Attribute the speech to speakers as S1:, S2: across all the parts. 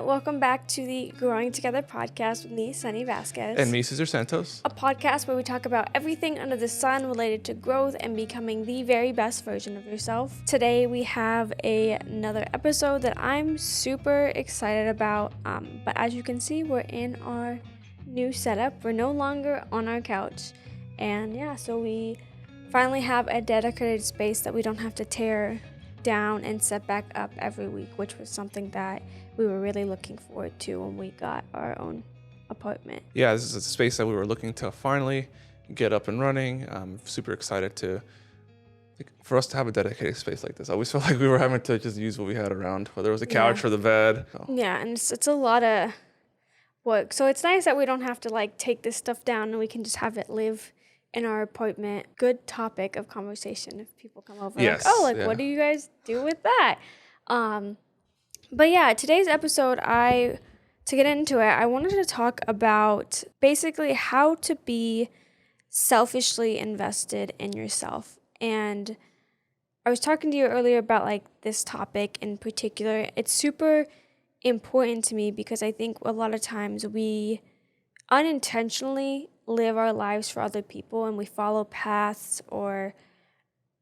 S1: welcome back to the Growing Together podcast with me, Sunny Vasquez.
S2: And me, Cesar Santos.
S1: A podcast where we talk about everything under the sun related to growth and becoming the very best version of yourself. Today we have another episode that I'm super excited about. But as you can see, we're in our new setup. We're no longer on our couch. And so we finally have a dedicated space that we don't have to tear down and set back up every week, which was something that we were really looking forward to when we got our own apartment.
S2: Yeah, this is a space that we were looking to finally get up and running. I'm super excited for us to have a dedicated space like this. I always felt like we were having to just use what we had around, whether it was a couch or the bed.
S1: Yeah, and it's a lot of work. So it's nice that we don't have to take this stuff down and we can just have it live in our apartment. Good topic of conversation if people come over.
S2: Yes,
S1: what do you guys do with that? But yeah, today's episode, to get into it, I wanted to talk about basically how to be selfishly invested in yourself. And I was talking to you earlier about this topic in particular. It's super important to me because I think a lot of times we unintentionally live our lives for other people and we follow paths or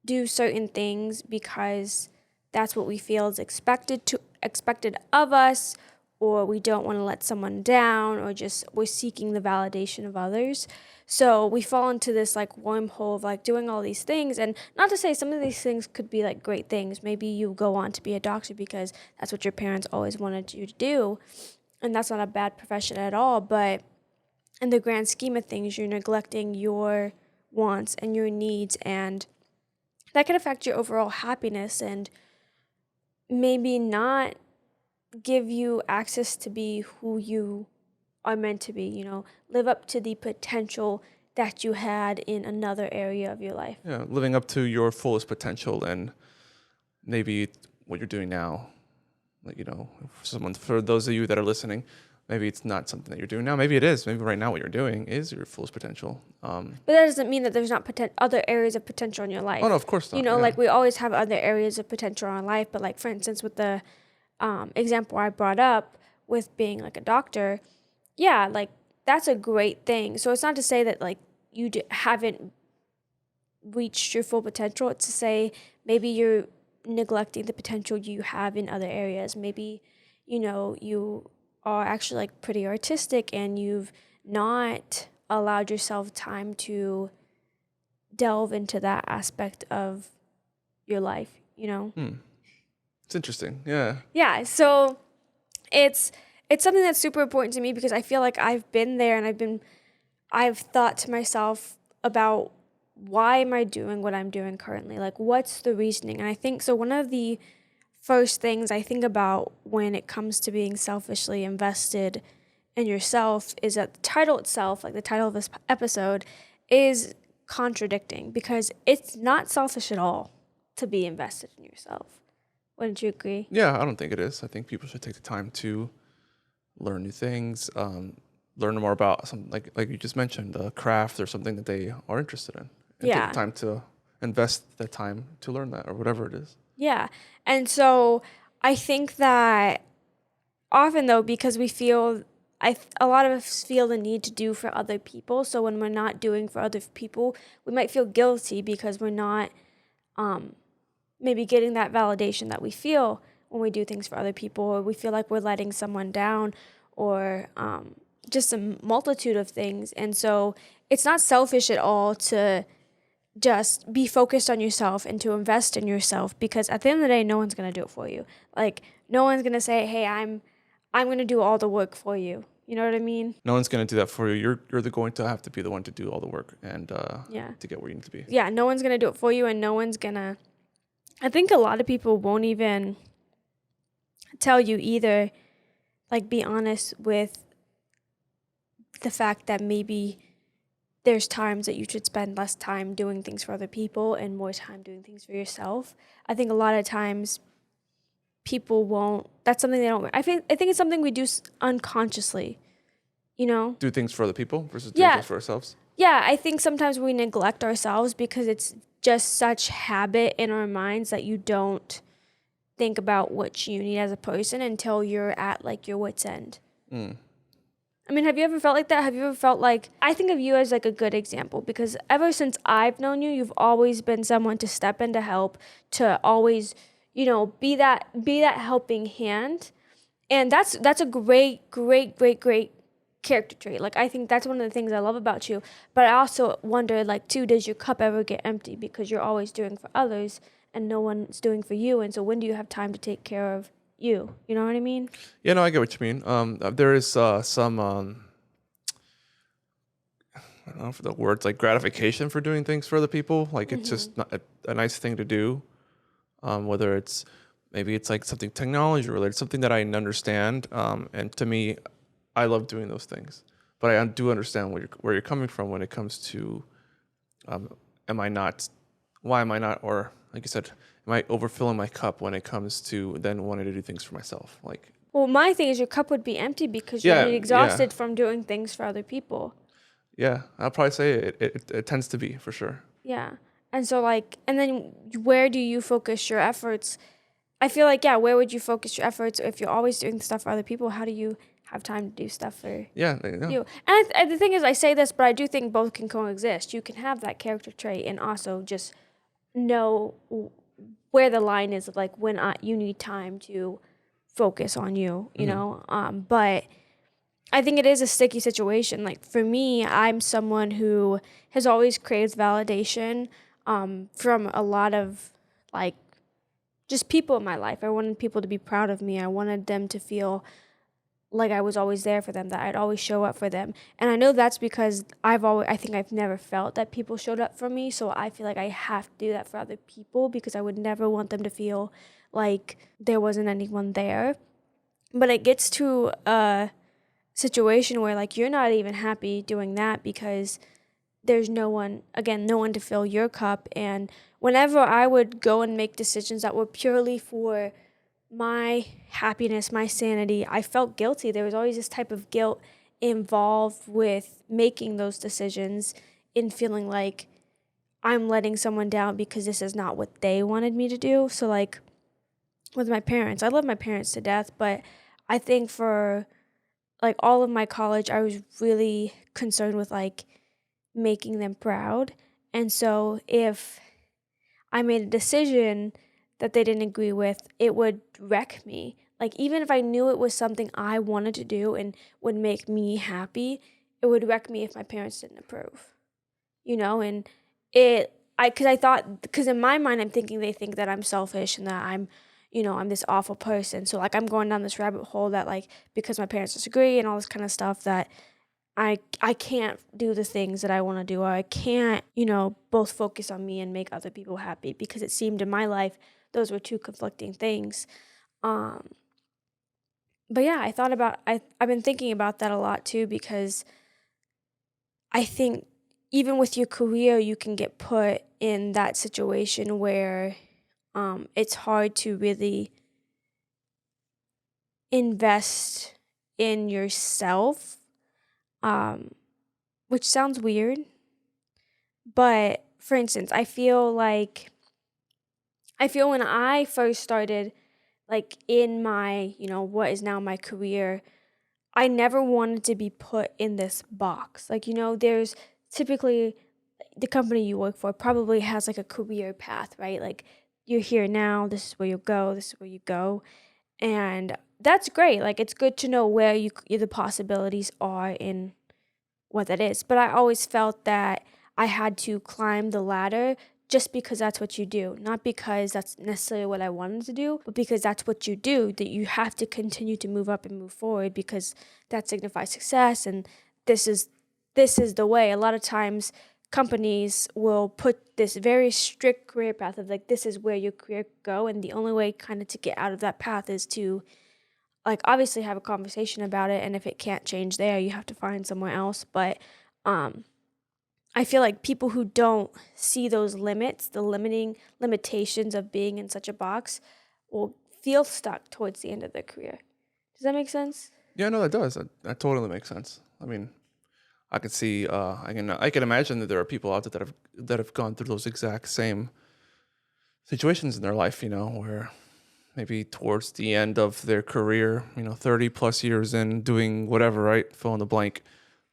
S1: do certain things because that's what we feel is expected of us, or we don't want to let someone down, or just we're seeking the validation of others. So we fall into this wormhole of doing all these things. And not to say some of these things could be great things. Maybe you go on to be a doctor because that's what your parents always wanted you to do, and that's not a bad profession at all. But in the grand scheme of things, you're neglecting your wants and your needs, and that can affect your overall happiness and maybe not give you access to be who you are meant to be, live up to the potential that you had in another area of your life.
S2: Yeah, living up to your fullest potential, and maybe what you're doing now, for those of you that are listening, maybe it's not something that you're doing now. Maybe it is. Maybe right now what you're doing is your fullest potential.
S1: But that doesn't mean that there's not other areas of potential in your life.
S2: Oh, no, of course not.
S1: We always have other areas of potential in our life. But for instance, with the example I brought up with being a doctor, that's a great thing. So it's not to say that you haven't reached your full potential. It's to say maybe you're neglecting the potential you have in other areas. Maybe, you are actually pretty artistic and you've not allowed yourself time to delve into that aspect of your life,
S2: It's interesting. Yeah.
S1: Yeah. So it's something that's super important to me because I feel like I've been there and I've thought to myself about why am I doing what I'm doing currently? What's the reasoning? And I think so one of the first things I think about when it comes to being selfishly invested in yourself is that the title itself, the title of this episode, is contradicting because it's not selfish at all to be invested in yourself. Wouldn't you agree?
S2: Yeah, I don't think it is. I think people should take the time to learn new things, learn more about something like you just mentioned, a craft or something that they are interested in. And take the time to invest the time to learn that or whatever it is.
S1: Yeah. And so I think that often, though, because we feel, a lot of us feel the need to do for other people. So when we're not doing for other people, we might feel guilty because we're not maybe getting that validation that we feel when we do things for other people, or we feel like we're letting someone down, or just a multitude of things. And so it's not selfish at all to just be focused on yourself and to invest in yourself, because at the end of the day, no one's going to do it for you. No one's going to say, hey, I'm going to do all the work for you. You know what I mean?
S2: No one's going to do that for you. You're going to have to be the one to do all the work and to get where you need to be.
S1: Yeah, no one's going to do it for you, and no one's going to... I think a lot of people won't even tell you either, be honest with the fact that maybe there's times that you should spend less time doing things for other people and more time doing things for yourself. I think a lot of times people won't. That's something they don't. I think it's something we do unconsciously.
S2: Do things for other people versus doing things for ourselves.
S1: Yeah, I think sometimes we neglect ourselves because it's just such habit in our minds that you don't think about what you need as a person until you're at like your wit's end. I mean, have you ever felt like that? Have you ever felt like, I think of you as like a good example, because ever since I've known you, you've always been someone to step in to help, to always, be that helping hand. And that's a great, great, great, great character trait. Like, I think that's one of the things I love about you. But I also wonder, like, too, does your cup ever get empty because you're always doing for others and no one's doing for you? And so when do you have time to take care of you? You know what I mean?
S2: Yeah, no, I get what you mean. There is some I don't know for the words like gratification for doing things for other people. Like it's just not a nice thing to do. Whether maybe it's like something technology related, something that I understand. And to me, I love doing those things. But I do understand where you're coming from when it comes to, am I not? Why am I not? Or like you said, am I overfilling my cup when it comes to then wanting to do things for myself? Like,
S1: Well, my thing is your cup would be empty because you'd be exhausted from doing things for other people.
S2: Yeah, I'll probably say it tends to be for sure.
S1: Yeah. And so like, and then where do you focus your efforts? I feel like, yeah, where would you focus your efforts if you're always doing stuff for other people? How do you have time to do stuff for you? And the thing is, I say this, but I do think both can coexist. You can have that character trait and also just know where the line is of like when you need time to focus on you, you know? But I think it is a sticky situation. Like for me, I'm someone who has always craved validation from a lot of like just people in my life. I wanted people to be proud of me. I wanted them to feel like I was always there for them, that I'd always show up for them. And I know that's because I think I've never felt that people showed up for me. So I feel like I have to do that for other people because I would never want them to feel like there wasn't anyone there. But it gets to a situation where like you're not even happy doing that because there's no one to fill your cup. And whenever I would go and make decisions that were purely for my happiness, my sanity, I felt guilty. There was always this type of guilt involved with making those decisions, in feeling like I'm letting someone down because this is not what they wanted me to do. So like with my parents, I love my parents to death, but I think for like all of my college, I was really concerned with like making them proud. And so if I made a decision that they didn't agree with, it would wreck me. Like even if I knew it was something I wanted to do and would make me happy, it would wreck me if my parents didn't approve. And because in my mind I'm thinking they think that I'm selfish and that I'm this awful person. So like I'm going down this rabbit hole that like because my parents disagree and all this kind of stuff that I can't do the things that I want to do, or I can't, both focus on me and make other people happy, because it seemed in my life those were two conflicting things. But yeah, I've been thinking about that a lot too, because I think even with your career, you can get put in that situation where it's hard to really invest in yourself, which sounds weird. But for instance, I feel when I first started, like in my, what is now my career, I never wanted to be put in this box. Like, there's typically the company you work for probably has like a career path, right? Like you're here now, this is where you go, this is where you go. And that's great. Like it's good to know where the possibilities are in what that is. But I always felt that I had to climb the ladder just because that's what you do. Not because that's necessarily what I wanted to do, but because that's what you do, that you have to continue to move up and move forward because that signifies success, and this is the way. A lot of times companies will put this very strict career path of like, this is where your career go, and the only way kind of to get out of that path is to like obviously have a conversation about it, and if it can't change there, you have to find somewhere else. But I feel like people who don't see those limits, the limitations of being in such a box, will feel stuck towards the end of their career. Does that make sense?
S2: Yeah, no, that does. That totally makes sense. I mean, I can see. I can imagine that there are people out there that have gone through those exact same situations in their life. Where maybe towards the end of their career, 30 plus years in doing whatever, right? Fill in the blank,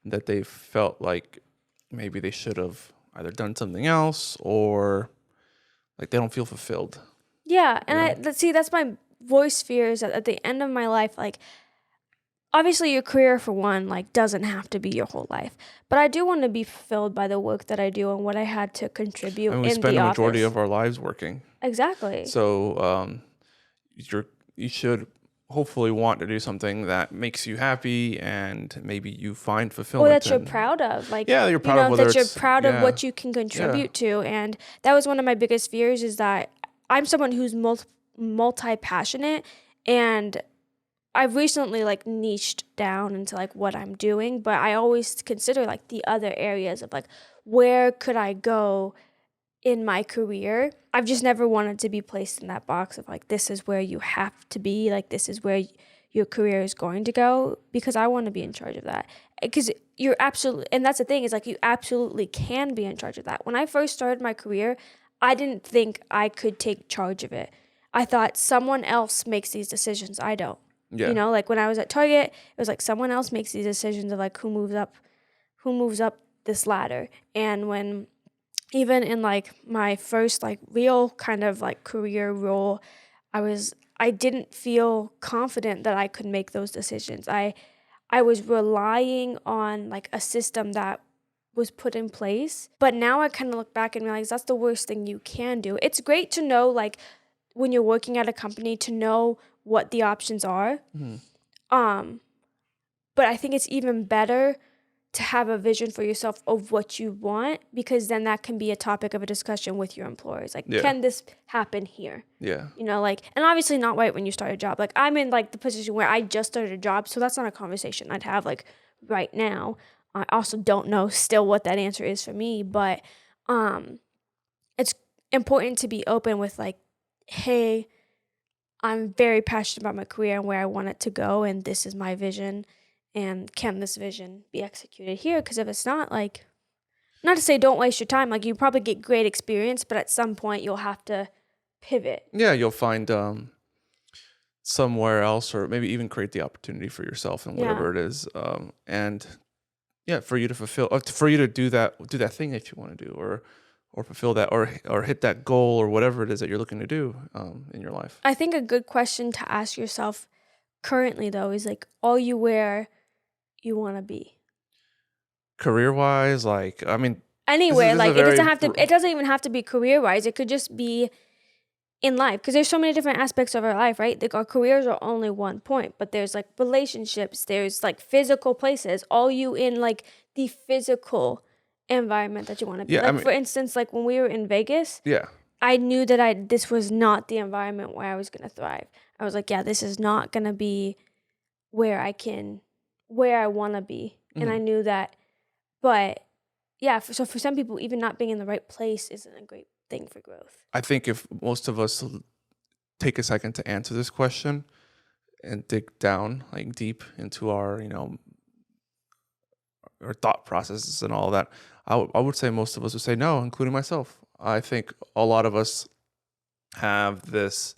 S2: that they felt like maybe they should have either done something else or like they don't feel fulfilled.
S1: Yeah. And that's my worst fear is that at the end of my life, like, obviously your career for one, like, doesn't have to be your whole life, but I do want to be fulfilled by the work that I do and what I had to contribute
S2: And we
S1: in
S2: spend
S1: the
S2: the majority
S1: office.
S2: of our lives working.
S1: Exactly.
S2: So you should hopefully want to do something that makes you happy and maybe you find fulfillment.
S1: Or that you're proud of. Like,
S2: yeah, you're proud of whether
S1: that you're
S2: it's,
S1: proud of
S2: yeah,
S1: what you can contribute to. And that was one of my biggest fears, is that I'm someone who's multi-passionate, and I've recently like niched down into like what I'm doing, but I always consider like the other areas of like, where could I go in my career. I've just never wanted to be placed in that box of like, this is where you have to be, like, this is where your career is going to go, because I want to be in charge of that. Because you're absolutely, and that's the thing, is like, you absolutely can be in charge of that. When I first started my career, I didn't think I could take charge of it. I thought someone else makes these decisions. I don't.
S2: Yeah.
S1: You know, like when I was at Target, it was like someone else makes these decisions of like who moves up this ladder. And when even in like my first like real kind of like career role, I didn't feel confident that I could make those decisions. I was relying on like a system that was put in place. But now I kind of look back and realize that's the worst thing you can do. It's great to know, like, when you're working at a company, to know what the options are.
S2: Mm-hmm.
S1: But I think it's even better to have a vision for yourself of what you want, because then that can be a topic of a discussion with your employers. Like, can this happen here?
S2: Yeah.
S1: You know, like, and obviously not right when you start a job. Like, I'm in like the position where I just started a job, so that's not a conversation I'd have like right now. I also don't know still what that answer is for me, but it's important to be open with like, hey, I'm very passionate about my career and where I want it to go, and this is my vision, and can this vision be executed here? Because if it's not, like, not to say don't waste your time, like, you probably get great experience, but at some point you'll have to pivot.
S2: Yeah, you'll find somewhere else, or maybe even create the opportunity for yourself and whatever it is. And yeah, for you to fulfill, for you to do that thing that you want to do, or fulfill that, or hit that goal, or whatever it is that you're looking to do in your life.
S1: I think a good question to ask yourself currently, though, is like, are you where you want to be?
S2: Career-wise, like, I mean,
S1: anywhere, like, it doesn't even have to be career-wise. It could just be in life, because there's so many different aspects of our life, right? Like, our careers are only one point, but there's like relationships, there's like physical places. Are you in like the physical environment that you want to be?
S2: Yeah,
S1: like,
S2: I mean,
S1: for instance, like when we were in Vegas,
S2: yeah,
S1: I knew that this was not the environment where I was going to thrive. I was like, yeah, this is not going to be where I want to be. And I knew that, but yeah, so for some people, even not being in the right place isn't a great thing for growth.
S2: I think if most of us take a second to answer this question and dig down, like, deep into our, our thought processes and all that, I would say most of us would say no, including myself. I think a lot of us have this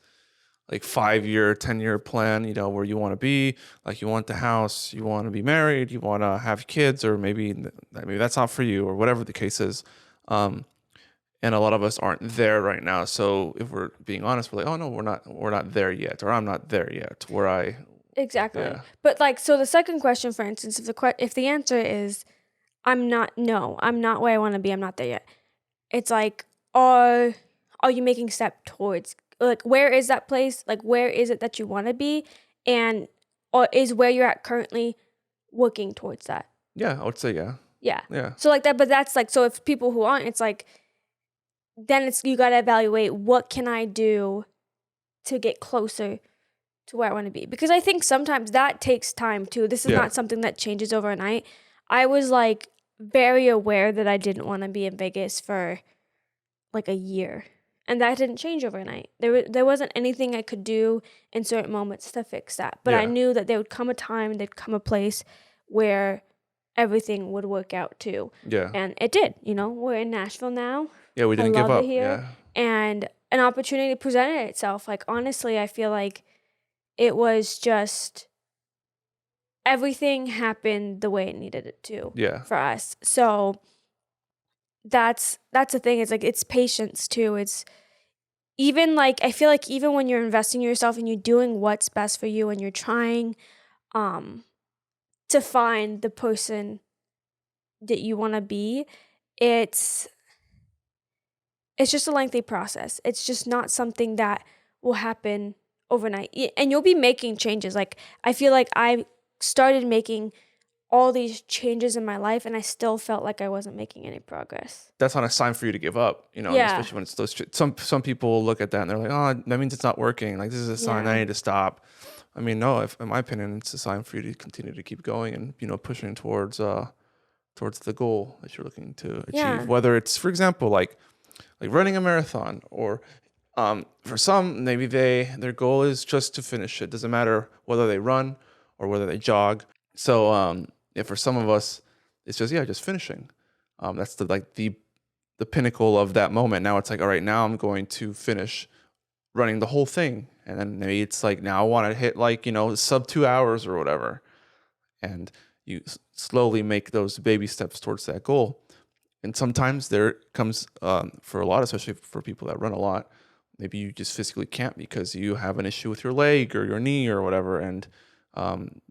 S2: like 5-year, 10-year plan, where you want to be. Like, you want the house, you want to be married, you want to have kids, or maybe that's not for you, or whatever the case is. And a lot of us aren't there right now. So if we're being honest, we're like, oh no, we're not there yet, or I'm not there yet.
S1: Exactly.
S2: Yeah.
S1: But like, so the second question, for instance, if the answer is, I'm not where I want to be, I'm not there yet. It's like, are you making step towards, like, where is that place? Like, where is it that you want to be? And or is where you're at currently working towards that?
S2: Yeah, I would say yeah.
S1: Yeah.
S2: Yeah.
S1: So like that, but that's like, so if people who aren't, it's like, then you got to evaluate, what can I do to get closer to where I want to be? Because I think sometimes that takes time too. This is not something that changes overnight. I was like very aware that I didn't want to be in Vegas for like a year, and that didn't change overnight. There wasn't anything I could do in certain moments to fix that. But I knew that there would come a time, there'd come a place where everything would work out too.
S2: Yeah.
S1: And it did. We're in Nashville now.
S2: Yeah, we didn't give up.
S1: It here.
S2: Yeah.
S1: And an opportunity presented itself. Like, honestly, I feel like it was just everything happened the way it needed it to
S2: Yeah.
S1: for us. So that's the thing. It's like, it's patience too. It's even like, I feel like even when you're investing in yourself and you're doing what's best for you and you're trying um to find the person that you want to be, it's just a lengthy process. It's just not something that will happen overnight. And you'll be making changes. Like, I feel like I started making all these changes in my life and I still felt like I wasn't making any progress.
S2: That's not a sign for you to give up, and
S1: Yeah.
S2: especially when it's those some people look at that and they're like, oh, that means it's not working. Like, this is a sign I need to stop. I mean, no, in my opinion, it's a sign for you to continue to keep going and pushing towards the goal that you're looking to achieve.
S1: Yeah.
S2: Whether it's, for example, like running a marathon, or for some, maybe their goal is just to finish it. Doesn't matter whether they run or whether they jog. So if for some of us, it's just finishing. That's the pinnacle of that moment. Now it's like, all right, now I'm going to finish running the whole thing, and then maybe it's like, now I want to hit sub 2 hours or whatever, and you slowly make those baby steps towards that goal. And sometimes there comes, for a lot, especially for people that run a lot, maybe you just physically can't because you have an issue with your leg or your knee or whatever, and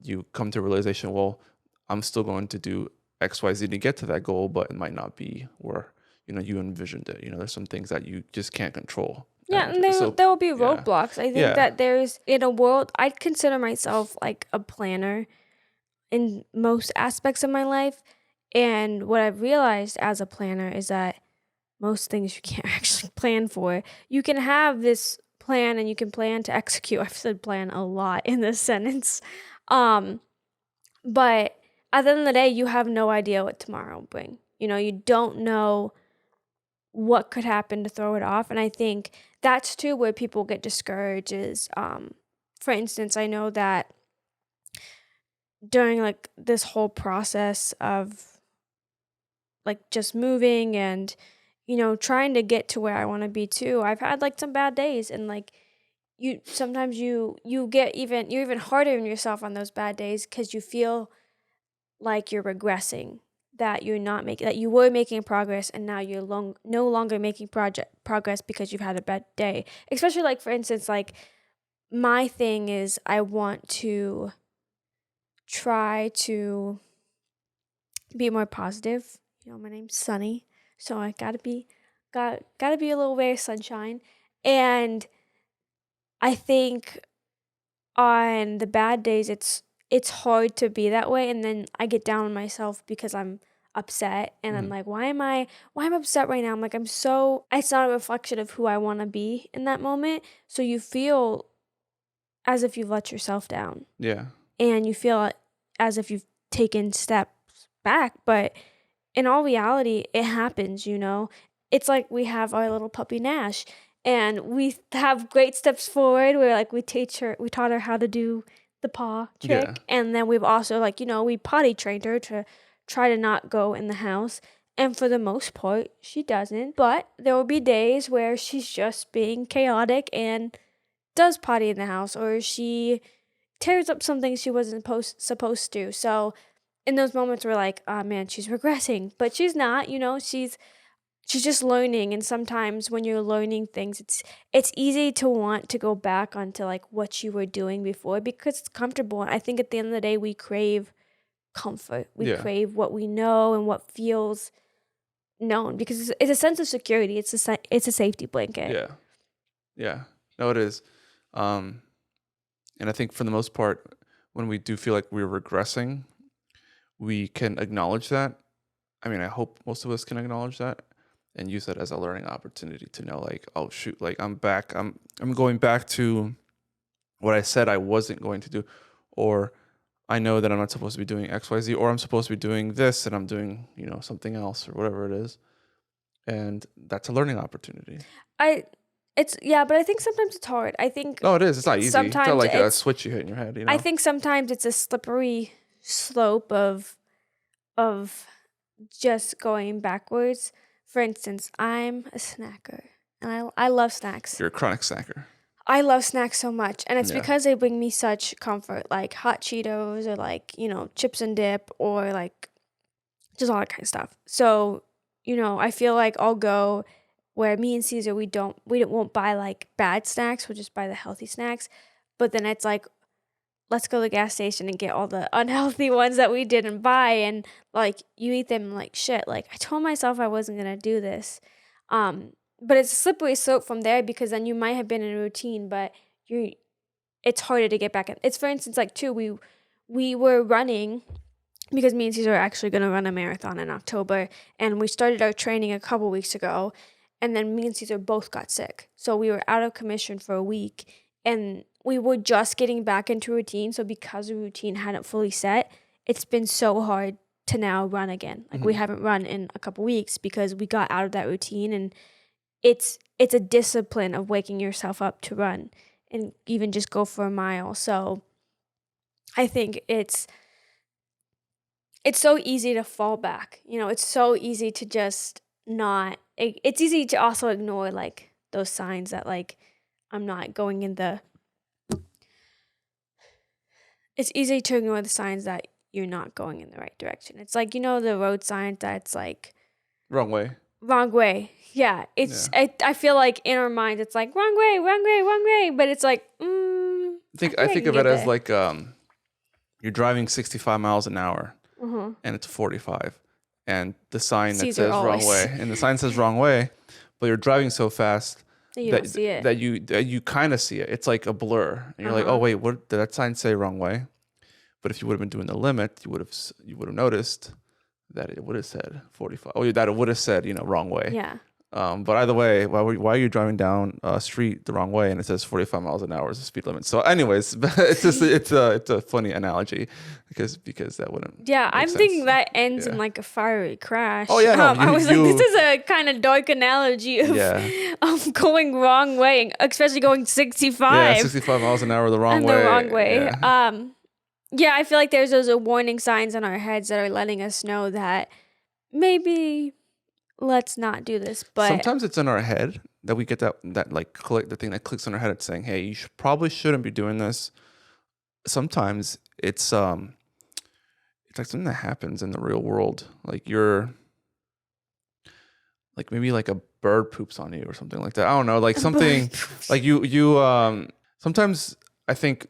S2: you come to a realization, well, I'm still going to do XYZ to get to that goal, but it might not be where you envisioned it. There's some things that you just can't control.
S1: Yeah, and there will be roadblocks. I think that there's, in a world, I'd consider myself like a planner in most aspects of my life. And what I've realized as a planner is that most things you can't actually plan for. You can have this plan and you can plan to execute. I've said plan a lot in this sentence. But at the end of the day, you have no idea what tomorrow will bring. You don't know what could happen to throw it off. And I think that's too where people get discouraged is, for instance, I know that during like this whole process of like just moving and trying to get to where I want to be too, I've had like some bad days, and like sometimes you get you're even harder on yourself on those bad days because you feel like you're regressing, that you're not making, that you were making progress and now you're no longer making progress because you've had a bad day. Especially like, for instance, like my thing is I want to try to be more positive. My name's Sunny, so I gotta be a little ray of sunshine. And I think on the bad days it's hard to be that way, and then I get down on myself because I'm upset and I'm like, why am I upset right now? I'm like, it's not a reflection of who I want to be in that moment. So you feel as if you've let yourself down.
S2: Yeah.
S1: And you feel as if you've taken steps back, but in all reality, it happens, It's like we have our little puppy Nash, and we have great steps forward where like we taught her how to do the paw trick.
S2: Yeah.
S1: And then we've also we potty trained her to try to not go in the house. And for the most part, she doesn't. But there will be days where she's just being chaotic and does potty in the house, or she tears up something she wasn't supposed to. So in those moments we're like, oh man, she's regressing. But she's not, she's just learning. And sometimes when you're learning things, it's easy to want to go back onto like what you were doing before because it's comfortable. And I think at the end of the day, we crave comfort. We crave what we know and what feels known because it's a sense of security. It's a safety blanket.
S2: Yeah. No, it is. And I think for the most part, when we do feel like we're regressing, we can acknowledge that. I mean, I hope most of us can acknowledge that and use that as a learning opportunity to know, like, oh shoot, like I'm back. I'm going back to what I said I wasn't going to do, or I know that I'm not supposed to be doing XYZ, or I'm supposed to be doing this and I'm doing, something else or whatever it is. And that's a learning opportunity.
S1: But I think sometimes it's hard. I think
S2: it is. It's not easy. It's not like a switch you hit in your head.
S1: I think sometimes it's a slippery slope of just going backwards. For instance, I'm a snacker. And I love snacks.
S2: You're a chronic snacker.
S1: I love snacks so much. And it's
S2: Yeah.
S1: because they bring me such comfort, like hot Cheetos or like, chips and dip or like just all that kind of stuff. So, I feel like I'll go where me and Caesar, we won't buy like bad snacks. We'll just buy the healthy snacks. But then it's like, let's go to the gas station and get all the unhealthy ones that we didn't buy. And like, you eat them like shit. Like, I told myself I wasn't going to do this. But it's a slippery slope from there because then you might have been in a routine, but it's harder to get back in. It's, for instance, like we were running because me and Caesar are actually going to run a marathon in October, and we started our training a couple weeks ago, and then me and Caesar both got sick. So we were out of commission for a week, and we were just getting back into routine. So because the routine hadn't fully set, it's been so hard to now run again. Like we haven't run in a couple weeks because we got out of that routine, and it's a discipline of waking yourself up to run and even just go for a mile. So I think it's so easy to fall back. It's so easy to just not, it's easy to also ignore like those signs that like I'm not going in the, it's easy to ignore the signs that you're not going in the right direction. It's like, the road sign that's like
S2: Wrong way.
S1: Yeah. I feel like in our mind, it's like wrong way. But it's like,
S2: I think of it as like, you're driving 65 miles an hour and it's 45 and the sign that says wrong way, and the sign says wrong way, but you're driving so fast
S1: you don't see it.
S2: that you kind of see it. It's like a blur, and you're like, oh wait, what did that sign say? Wrong way. But if you would have been doing the limit, you would have noticed that it would have said 45. Oh, that it would have said wrong way.
S1: Yeah.
S2: But either way, why are you driving down a street the wrong way and it says 45 miles an hour is the speed limit? So, anyways, it's just it's a funny analogy because that wouldn't.
S1: Yeah, I'm
S2: sense.
S1: thinking that ends in like a fiery crash.
S2: Oh yeah, no,
S1: I was like, this is a kind of dark analogy of going wrong way, especially going 65.
S2: Yeah, 65 miles an hour the wrong way.
S1: The wrong way. Yeah. I feel like there's those warning signs in our heads that are letting us know that maybe let's not do this. But
S2: sometimes it's in our head that we get that like click, the thing that clicks in our head. It's saying, hey, you probably shouldn't be doing this. Sometimes it's like something that happens in the real world. Like like maybe like a bird poops on you or something like that. I don't know, like something like you sometimes I think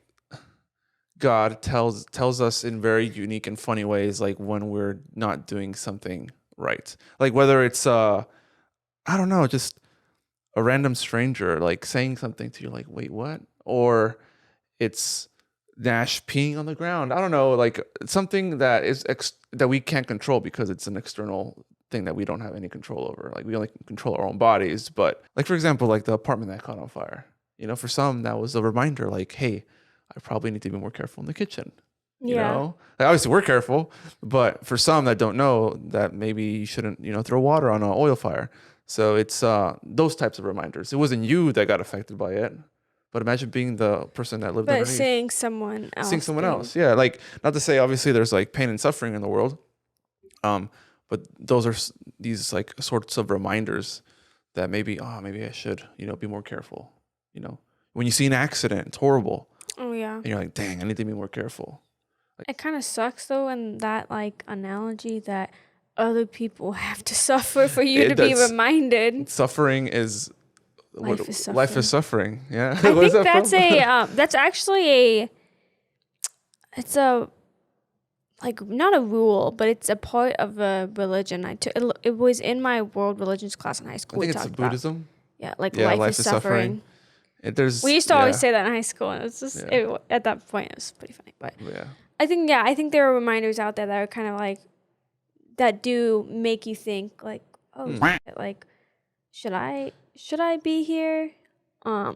S2: God tells us in very unique and funny ways, like when we're not doing something right. Like whether it's I don't know, just a random stranger like saying something to you like, wait, what? Or it's Nash peeing on the ground. I don't know, like something that is that we can't control because it's an external thing that we don't have any control over. Like we only can control our own bodies. But like, for example, like the apartment that caught on fire, for some that was a reminder like, hey, I probably need to be more careful in the kitchen. You know, like obviously we're careful, but for some that don't know that maybe you shouldn't, throw water on an oil fire. So it's those types of reminders. It wasn't you that got affected by it, but imagine being the person that lived underneath.
S1: But seeing someone else.
S2: Yeah. Like, not to say obviously there's like pain and suffering in the world, but those are these like sorts of reminders that maybe I should, be more careful. When you see an accident, it's horrible.
S1: Oh yeah.
S2: And you're like, dang, I need to be more careful. Like,
S1: it kind of sucks though in that like analogy that other people have to suffer for you to be reminded.
S2: Suffering is
S1: life is suffering.
S2: Life is suffering. Yeah.
S1: I think that's actually it's a like not a rule, but it's a part of a religion. It was in my world religions class in high school.
S2: I think it's Buddhism.
S1: Life is suffering. We used to always say that in high school, and it's just at that point it was pretty funny. But I think there are reminders out there that are kind of like that do make you think like, oh, like should I be here, or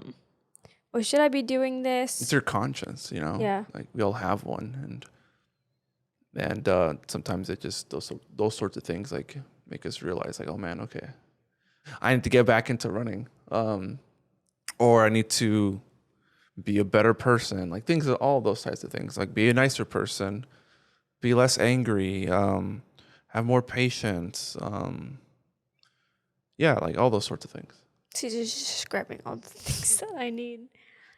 S1: should I be doing this?
S2: It's your conscience,
S1: Yeah.
S2: Like we all have one, and sometimes it just those sorts of things like make us realize like, oh man, okay, I need to get back into running. Or I need to be a better person, like all those types of things, like be a nicer person, be less angry, have more patience. Like all those sorts of things.
S1: She's just grabbing all the things that I need.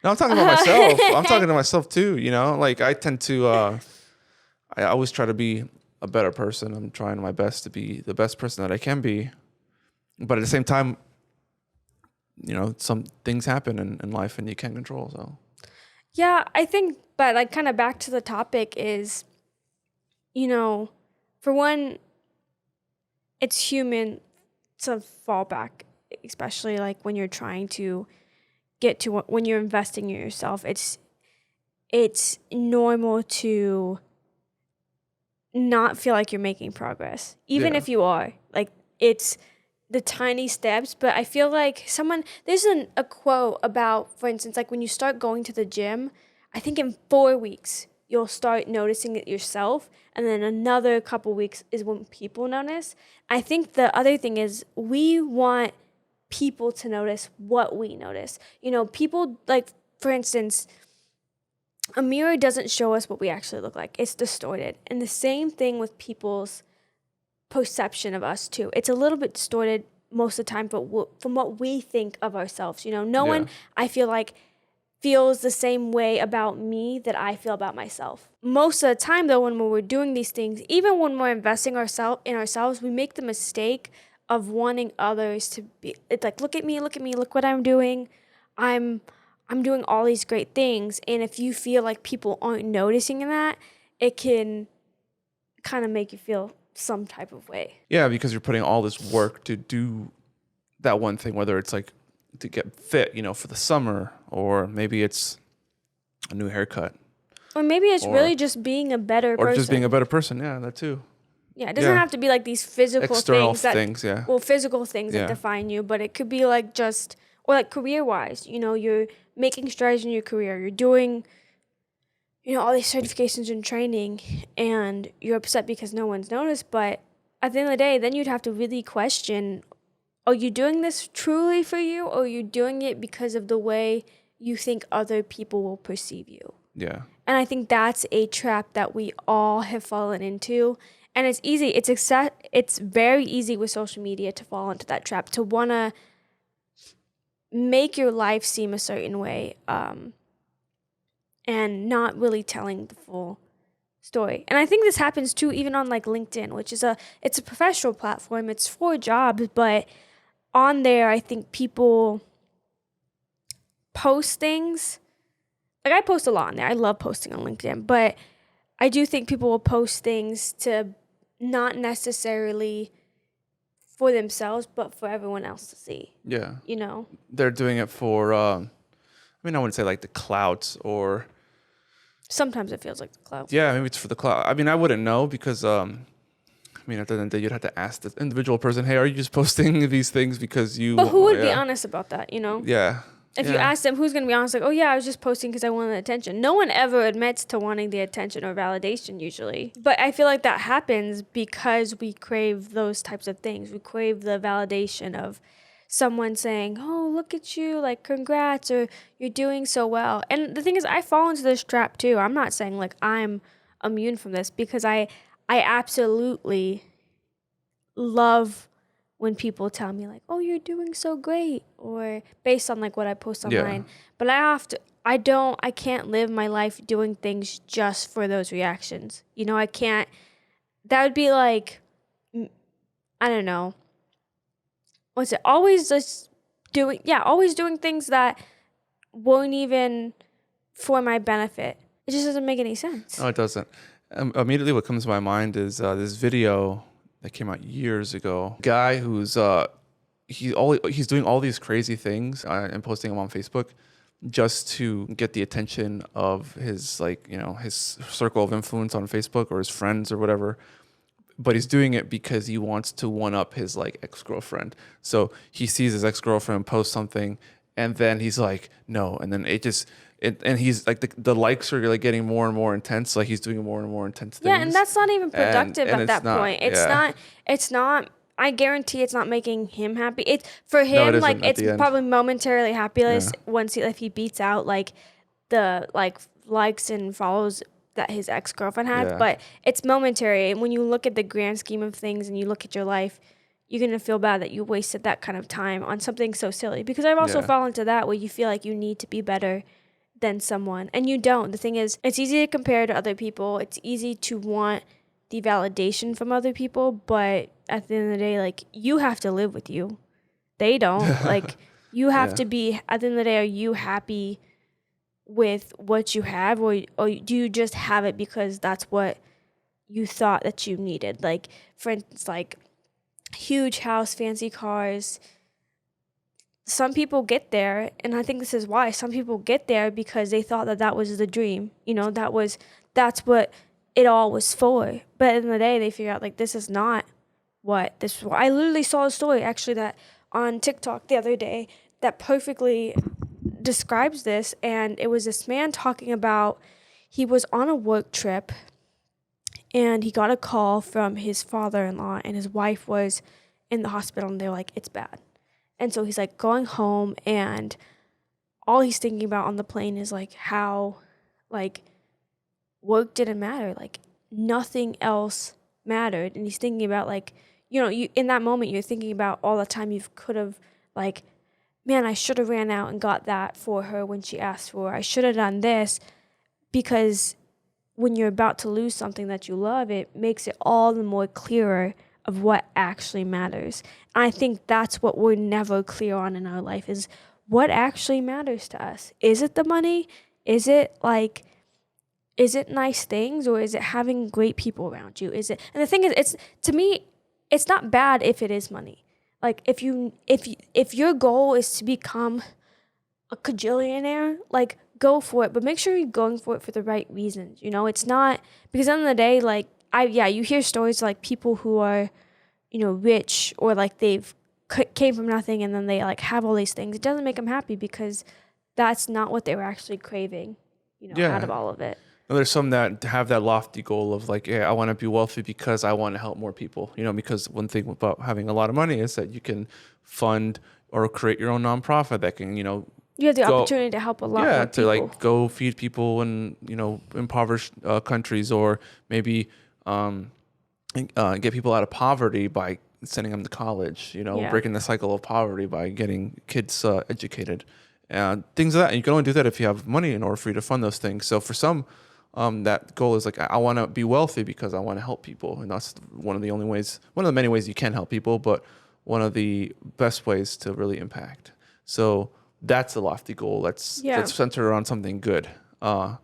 S2: No, I'm talking about myself. I'm talking to myself too, you know? Like I tend to I always try to be a better person. I'm trying my best to be the best person that I can be. But at the same time, you know, some things happen in life and you can't control, so.
S1: Yeah, I think, but like kind of back to the topic is, you know, for one, it's human to fall back, especially like when you're trying to get to when you're investing in yourself. It's normal to not feel like you're making progress, even if you are. Like it's the tiny steps, but I feel like there's a quote about, for instance, like when you start going to the gym, I think in 4 weeks you'll start noticing it yourself, and then another couple weeks is when people notice. I think the other thing is we want people to notice what we notice. You know, people, like, for instance, a mirror doesn't show us what we actually look like. It's distorted. And the same thing with people's perception of us too. It's a little bit distorted most of the time, but from what we think of ourselves. You know, no one, I feel like, feels the same way about me that I feel about myself. Most of the time though, when we're doing these things, even when we're investing in ourselves, we make the mistake of wanting others to be, it's like, look at me, look what I'm doing. I'm doing all these great things. And if you feel like people aren't noticing that, it can kind of make you feel some type of way.
S2: Yeah, because you're putting all this work to do that one thing, whether it's like to get fit, you know, for the summer, or maybe it's a new haircut.
S1: Or maybe it's really just being a better person.
S2: Or just being a better person, yeah, that too.
S1: Yeah, it doesn't have to be like these physical
S2: external
S1: things
S2: yeah.
S1: Well, physical things that define you, but it could be like just, or like career-wise, you know, you're making strides in your career, you're doing, you know, all these certifications and training, and you're upset because no one's noticed, but at the end of the day, then you'd have to really question, are you doing this truly for you, or are you doing it because of the way you think other people will perceive you?
S2: Yeah.
S1: And I think that's a trap that we all have fallen into. And it's easy. It's very easy with social media to fall into that trap, to want to make your life seem a certain way, and not really telling the full story. And I think this happens too, even on like LinkedIn, which is it's a professional platform. It's for jobs, but on there, I think people post things. Like I post a lot on there. I love posting on LinkedIn, but I do think people will post things to not necessarily for themselves, but for everyone else to see.
S2: Yeah.
S1: You know?
S2: They're doing it for, I wouldn't say like the clout, or...
S1: Sometimes it feels like the clout.
S2: Yeah, maybe it's for the clout. I mean, I wouldn't know because, at the end of the day, you'd have to ask the individual person, hey, are you just posting these things because you...
S1: But who would be honest about that, you know?
S2: Yeah.
S1: If you ask them, who's going to be honest? Like, oh, yeah, I was just posting because I wanted attention. No one ever admits to wanting the attention or validation usually. But I feel like that happens because we crave those types of things. We crave the validation of someone saying, oh, look at you, like, congrats, or you're doing so well. And the thing is, I fall into this trap too. I'm not saying, like, I'm immune from this, because I absolutely love when people tell me like, oh, you're doing so great, or based on like what I post online. But I can't live my life doing things just for those reactions. You know, I can't, that would be like, I don't know. What's it? Always doing things that won't even for my benefit. It just doesn't make any sense.
S2: No, it doesn't. Immediately what comes to my mind is this video that came out years ago. Guy who's he's doing all these crazy things and posting them on Facebook just to get the attention of his, like, you know, his circle of influence on Facebook or his friends or whatever. But he's doing it because he wants to one up his like ex-girlfriend. So he sees his ex-girlfriend post something, and then he's like, no, and then and he's like the likes are like getting more and more intense. Like he's doing more and more intense things.
S1: Yeah, and that's not even productive
S2: and
S1: at that point. It's not. I guarantee it's not making him happy. It's for him, like it's probably momentarily happiness if he beats out like the like likes and follows that his ex-girlfriend has, but it's momentary. And when you look at the grand scheme of things and you look at your life, you're going to feel bad that you wasted that kind of time on something so silly. Because I've also fallen into that where you feel like you need to be better than someone, and you don't. The thing is, it's easy to compare to other people. It's easy to want the validation from other people, but at the end of the day, like, you have to live with you. They don't. Like, you have to be, at the end of the day, are you happy with what you have, or do you just have it because that's what you thought that you needed? Like, for instance, like, huge house, fancy cars. Some people get there, and I think this is why some people get there, because they thought that that was the dream. You know, that's what it all was for. But at the end of the day, they figure out, like, this is not what this was. I literally saw a story actually that on TikTok the other day that perfectly describes this, and it was this man talking about he was on a work trip and he got a call from his father-in-law, and his wife was in the hospital, and they're like, it's bad. And so he's like going home, and all he's thinking about on the plane is like how like work didn't matter, like nothing else mattered. And he's thinking about, like, you know, you in that moment you're thinking about all the time you could have, like, man, I should have ran out and got that for her when she asked for it. I should have done this. Because when you're about to lose something that you love, it makes it all the more clearer of what actually matters. And I think that's what we're never clear on in our life, is what actually matters to us. Is it the money? Is it nice things, or is it having great people around you? Is it, and the thing is, it's, to me, it's not bad if it is money. Like, if your goal is to become a cajillionaire, like, go for it, but make sure you're going for it for the right reasons. You know, it's not, because at the end of the day, like, you hear stories like people who are, you know, rich, or like they've came from nothing and then they like have all these things. It doesn't make them happy, because that's not what they were actually craving, you know, out of all of it.
S2: And there's some that have that lofty goal of like, yeah, I want to be wealthy because I want to help more people, you know, because one thing about having a lot of money is that you can fund or create your own nonprofit that can, you know,
S1: you have the opportunity to help a lot more people.
S2: To like go feed people in, you know, impoverished countries, or maybe get people out of poverty by sending them to college, you know, breaking the cycle of poverty by getting kids educated, and things like that. And you can only do that if you have money in order for you to fund those things. So for some, that goal is like, I want to be wealthy because I want to help people. And that's one of the many ways you can help people, but one of the best ways to really impact. So that's a lofty goal. That's centered around something good. I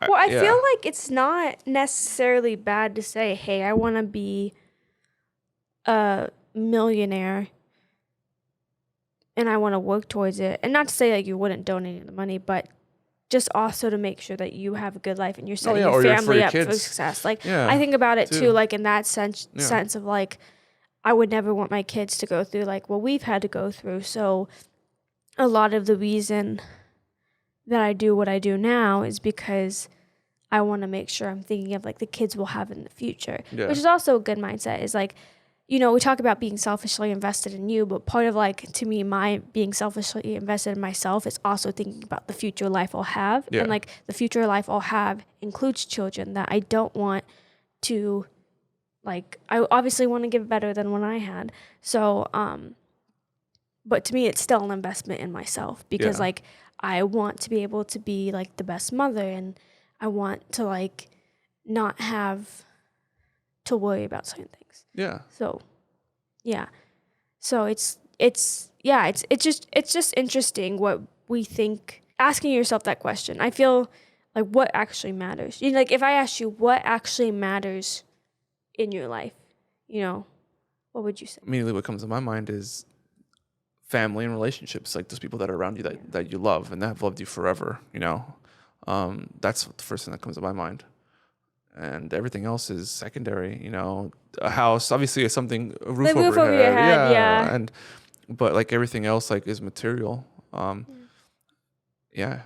S1: feel like it's not necessarily bad to say, hey, I want to be a millionaire and I want to work towards it. And not to say like you wouldn't donate the money, but just also to make sure that you have a good life and you're setting your family up for success. Like, I think about it too, like in that sense of like, I would never want my kids to go through like what we've had to go through. So a lot of the reason that I do what I do now is because I want to make sure I'm thinking of like the kids will have in the future, which is also a good mindset. Is like, you know, we talk about being selfishly invested in you, but part of like, to me, my being selfishly invested in myself is also thinking about the future life I'll have. And like the future life I'll have includes children that I don't want to, like, I obviously want to give better than when I had. So, but to me, it's still an investment in myself, because like, I want to be able to be like the best mother, and I want to like not have to worry about certain things.
S2: Yeah.
S1: So, yeah. So it's just interesting what we think, asking yourself that question. I feel like what actually matters. You know, like if I asked you what actually matters in your life, you know, what would you say?
S2: Immediately what comes to my mind is family and relationships, like those people that are around you that you love and that have loved you forever, you know. That's the first thing that comes to my mind. And everything else is secondary, you know. A house obviously is something, a roof over your head. But like everything else like is material. Yeah.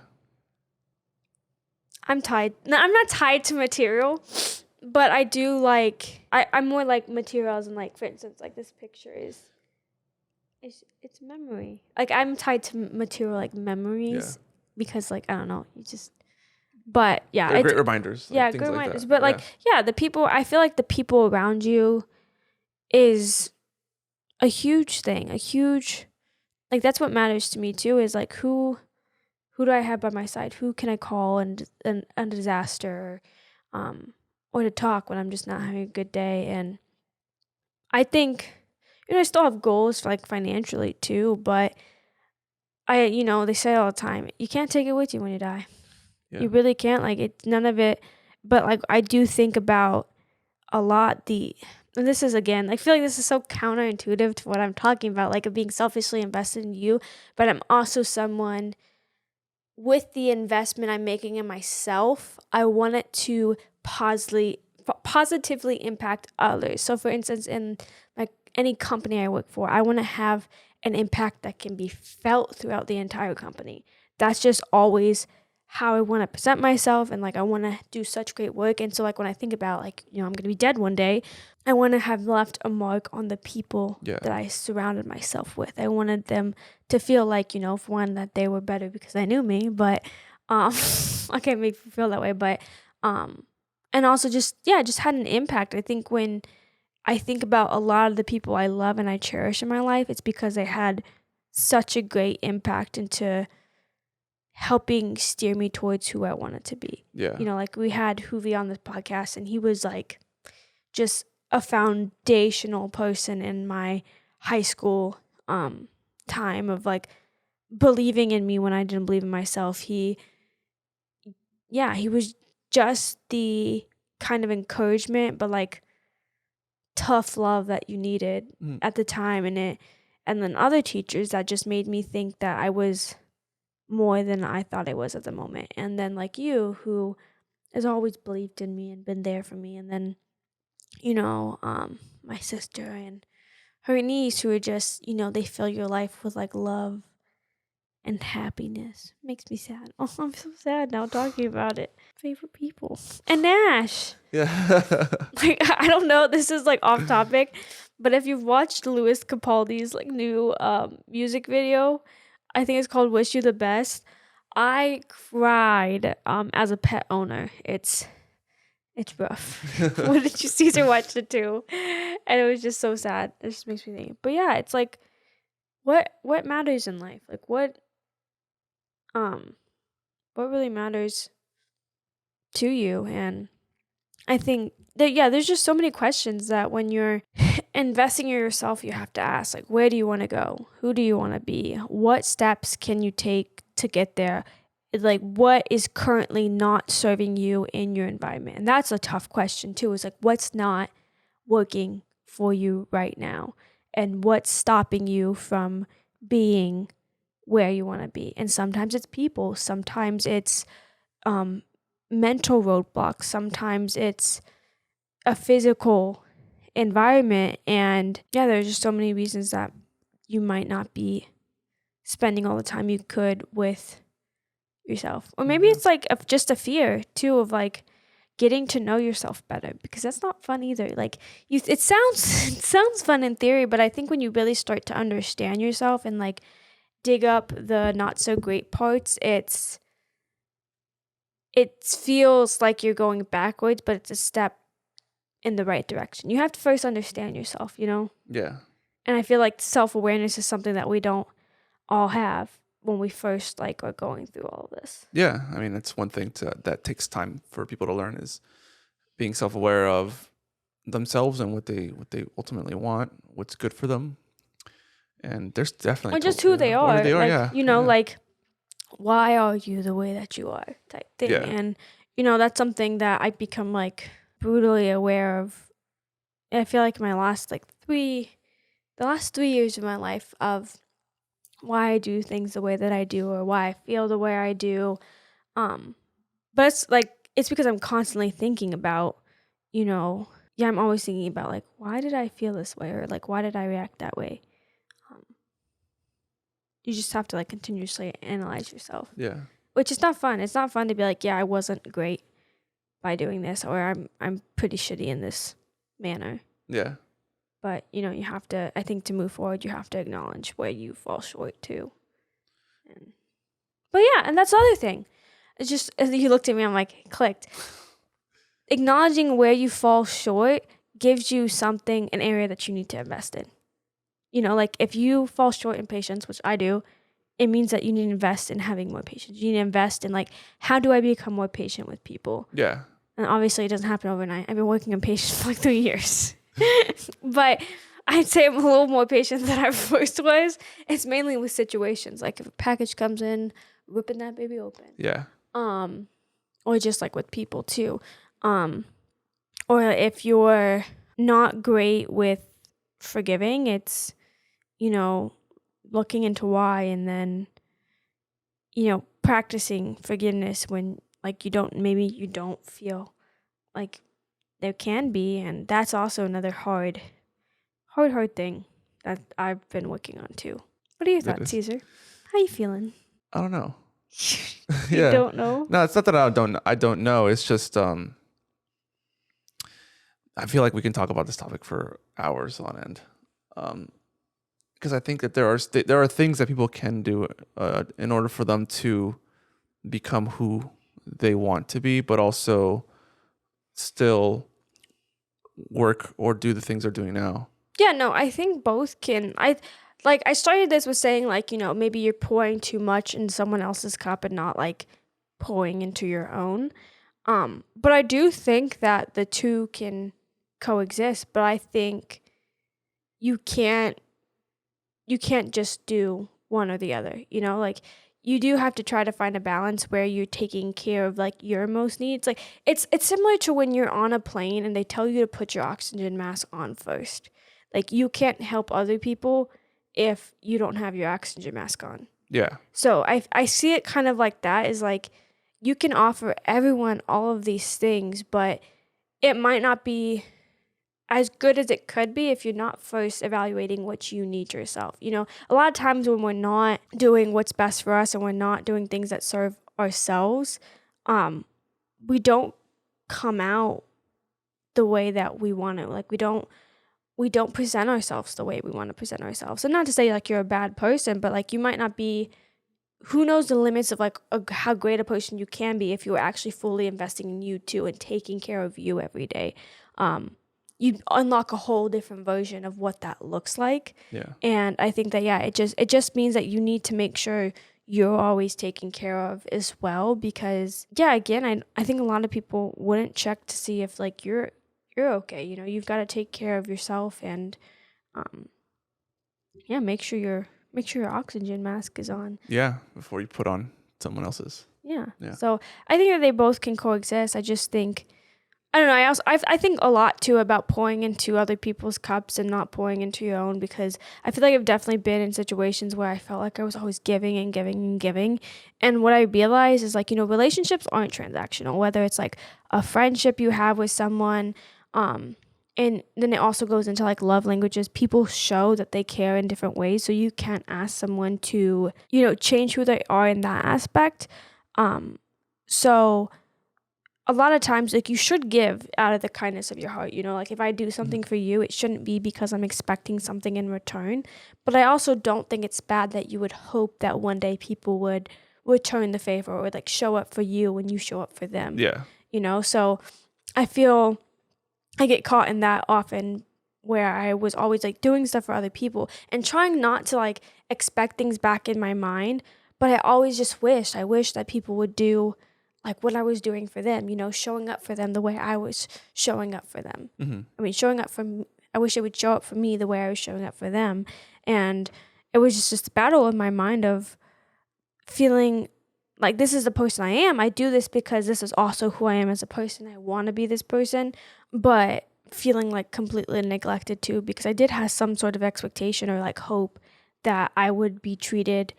S1: I'm tied. No, I'm not tied to material, but I do like, I'm more like materials, and like, for instance, like this picture is it's memory. Like I'm tied to material, like memories, because like, I don't know, you just, but yeah.
S2: They're great reminders.
S1: Like, great reminders. But like, the people, I feel like the people around you is a huge thing, like that's what matters to me too, is like who do I have by my side? Who can I call in a disaster, or to talk when I'm just not having a good day? And I think, I still have goals like financially too, but they say all the time, you can't take it with you when you die.
S2: Yeah.
S1: You really can't. Like it's none of it. But like I do think about a lot and this is, again, I feel like this is so counterintuitive to what I'm talking about, like being selfishly invested in you, but I'm also someone, with the investment I'm making in myself, I want it to positively impact others. So for instance, in like any company I work for, I want to have an impact that can be felt throughout the entire company. That's just always how I want to present myself, and like I want to do such great work. And so like when I think about like, I'm going to be dead one day, I want to have left a mark on the people that I surrounded myself with. I wanted them to feel like, for one, that they were better because they knew me, but I can't make you feel that way, but and also just had an impact. I think when I think about a lot of the people I love and I cherish in my life, it's because they had such a great impact into helping steer me towards who I wanted to be.
S2: Yeah.
S1: Like we had Hoovy on this podcast, and he was like just a foundational person in my high school time of like believing in me when I didn't believe in myself. He was just the kind of encouragement, but like tough love that you needed at the time. And then other teachers that just made me think that I was more than I thought I was at the moment. And then like you, who has always believed in me and been there for me. And then, my sister and her niece, who are just, they fill your life with like love and happiness. Makes me sad. Oh, I'm so sad now talking about it. Favorite people. And Nash.
S2: Yeah.
S1: Like, I don't know, this is like off topic, but if you've watched Louis Capaldi's like new music video, I think it's called Wish You the Best. I cried as a pet owner. It's rough. What did you, Caesar watched it too? And it was just so sad. It just makes me think. But yeah, it's like what matters in life? Like what really matters to you? And I think that there's just so many questions that when you're investing in yourself, you have to ask, like, where do you want to go? Who do you want to be? What steps can you take to get there? Like, what is currently not serving you in your environment? And that's a tough question too. It's like, what's not working for you right now? And what's stopping you from being where you want to be? And sometimes it's people. Sometimes it's mental roadblocks. Sometimes it's a physical environment. And there's just so many reasons that you might not be spending all the time you could with yourself. Or maybe it's like just a fear too of like getting to know yourself better, because that's not fun either. Like it sounds fun in theory, but I think when you really start to understand yourself and like dig up the not so great parts, it feels like you're going backwards, but it's a step in the right direction. You have to first understand yourself,
S2: Yeah.
S1: And I feel like self-awareness is something that we don't all have when we first like are going through all of this.
S2: Yeah. I mean, it's one thing that takes time for people to learn, is being self-aware of themselves and what they ultimately want, what's good for them. And there's definitely
S1: or just who they are.
S2: They are,
S1: like, like, why are you the way that you are type thing.
S2: Yeah.
S1: And that's something that I become like brutally aware of. And I feel like the last 3 years of my life, of why I do things the way that I do, or why I feel the way I do. But it's because I'm constantly thinking about, I'm always thinking about like, why did I feel this way? Or like, why did I react that way? You just have to like continuously analyze yourself.
S2: Yeah.
S1: Which is not fun. It's not fun to be like, I wasn't great by doing this, or I'm pretty shitty in this manner.
S2: Yeah.
S1: But, you have to, I think to move forward, you have to acknowledge where you fall short too. But yeah, and that's the other thing. It's just, as you looked at me, I'm like, clicked. Acknowledging where you fall short gives you something, an area that you need to invest in. You know, like if you fall short in patience, which I do, it means that you need to invest in having more patience. You need to invest in like, how do I become more patient with people?
S2: Yeah.
S1: And obviously it doesn't happen overnight. I've been working on patience for like 3 years. But I'd say I'm a little more patient than I first was. It's mainly with situations. Like if a package comes in, ripping that baby open.
S2: Yeah.
S1: Or just like with people too. Or if you're not great with forgiving, it's, you know, looking into why and then, you know, practicing forgiveness when like you don't feel like there can be. And that's also another hard thing that I've been working on too. What are your thoughts, Caesar? How you feeling?
S2: I don't know.
S1: You
S2: Yeah.
S1: don't know?
S2: No, it's not that I don't know. It's just I feel like we can talk about this topic for hours on end. Because I think that there are things that people can do in order for them to become who they want to be, but also still work or do the things they're doing now.
S1: Yeah, no, I think both can. I started this with saying like, you know, maybe you're pouring too much in someone else's cup and not like pouring into your own. But I do think that the two can coexist, but I think you can't just do one or the other, you know? Like you do have to try to find a balance where you're taking care of like your most needs. Like it's similar to when you're on a plane and they tell you to put your oxygen mask on first. Like you can't help other people if you don't have your oxygen mask on.
S2: Yeah.
S1: So I see it kind of like that, is like you can offer everyone all of these things, but it might not be as good as it could be if you're not first evaluating what you need yourself. You know, a lot of times when we're not doing what's best for us and we're not doing things that serve ourselves, we don't come out the way that we want to. Like we don't present ourselves the way we want to present ourselves. And not to say like you're a bad person, but like you might not be, who knows the limits of like how great a person you can be if you're actually fully investing in you too and taking care of you every day. You unlock a whole different version of what that looks like.
S2: Yeah.
S1: And I think that, yeah, it just means that you need to make sure you're always taken care of as well, because yeah, again, I think a lot of people wouldn't check to see if like you're okay. You know, you've got to take care of yourself and yeah, make sure your oxygen mask is on.
S2: Yeah. Before you put on someone else's.
S1: Yeah.
S2: Yeah.
S1: So I think that they both can coexist. I just think, I don't know. I think a lot too about pouring into other people's cups and not pouring into your own, because I feel like I've definitely been in situations where I felt like I was always giving and giving and giving. And what I realized is like, you know, relationships aren't transactional, whether it's like a friendship you have with someone, and then it also goes into like love languages. People show that they care in different ways. So you can't ask someone to, you know, change who they are in that aspect. So a lot of times, like, you should give out of the kindness of your heart. You know, like if I do something for you, it shouldn't be because I'm expecting something in return. But I also don't think it's bad that you would hope that one day people would return the favor or like show up for you when you show up for them.
S2: Yeah.
S1: You know, so I feel I get caught in that often, where I was always like doing stuff for other people and trying not to like expect things back in my mind. But I always just wish that people would do like what I was doing for them, you know, showing up for them the way I was showing up for them.
S2: Mm-hmm.
S1: I mean, showing up for me, I wish they would show up for me the way I was showing up for them. And it was just this battle in my mind of feeling like this is the person I am. I do this because this is also who I am as a person. I want to be this person, but feeling like completely neglected too, because I did have some sort of expectation or like hope that I would be treated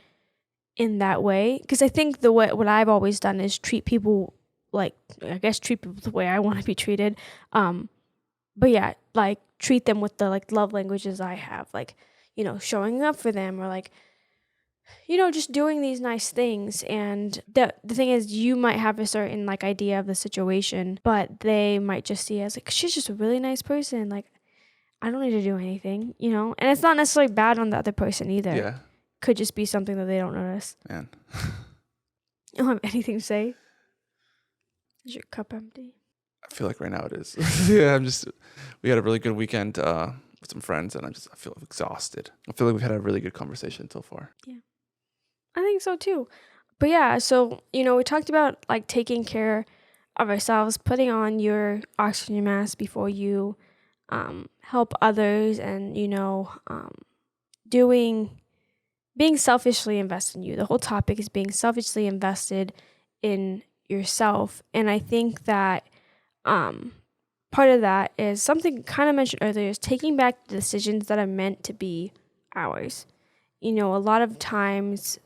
S1: in that way. Because I think what I've always done is treat people the way I want to be treated. But yeah, like treat them with the like love languages I have, like, you know, showing up for them or like, you know, just doing these nice things. And the thing is, you might have a certain like idea of the situation, but they might just see it as like, she's just a really nice person. Like, I don't need to do anything, you know? And it's not necessarily bad on the other person either.
S2: Yeah.
S1: Could just be something that they don't notice.
S2: Man.
S1: You don't have anything to say? Is your cup empty?
S2: feel like right now it is. Yeah, we had a really good weekend with some friends, and I feel exhausted. I feel like we've had a really good conversation so far.
S1: Yeah, I think so too. But yeah, so, we talked about like taking care of ourselves, putting on your oxygen mask before you help others, and, doing, being selfishly invested in you. The whole topic is being selfishly invested in yourself. And I think that part of that is something kind of mentioned earlier, is taking back the decisions that are meant to be ours. A lot of times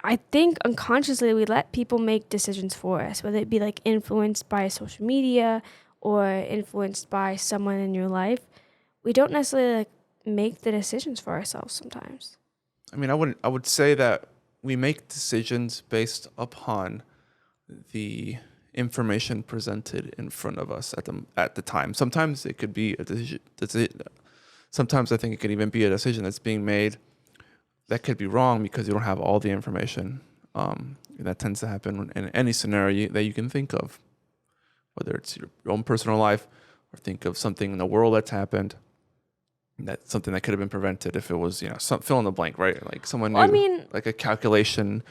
S1: I think unconsciously we let people make decisions for us, whether it be like influenced by social media or influenced by someone in your life. We don't necessarily like make the decisions for ourselves sometimes.
S2: I mean, I would say that we make decisions based upon the information presented in front of us at the time. Sometimes it could be a decision. Sometimes I think it could even be a decision that's being made that could be wrong because you don't have all the information. And that tends to happen in any scenario that you can think of, whether it's your own personal life or think of something in the world that's happened. That's something that could have been prevented if it was, fill in the blank, right? Like someone knew, like a calculation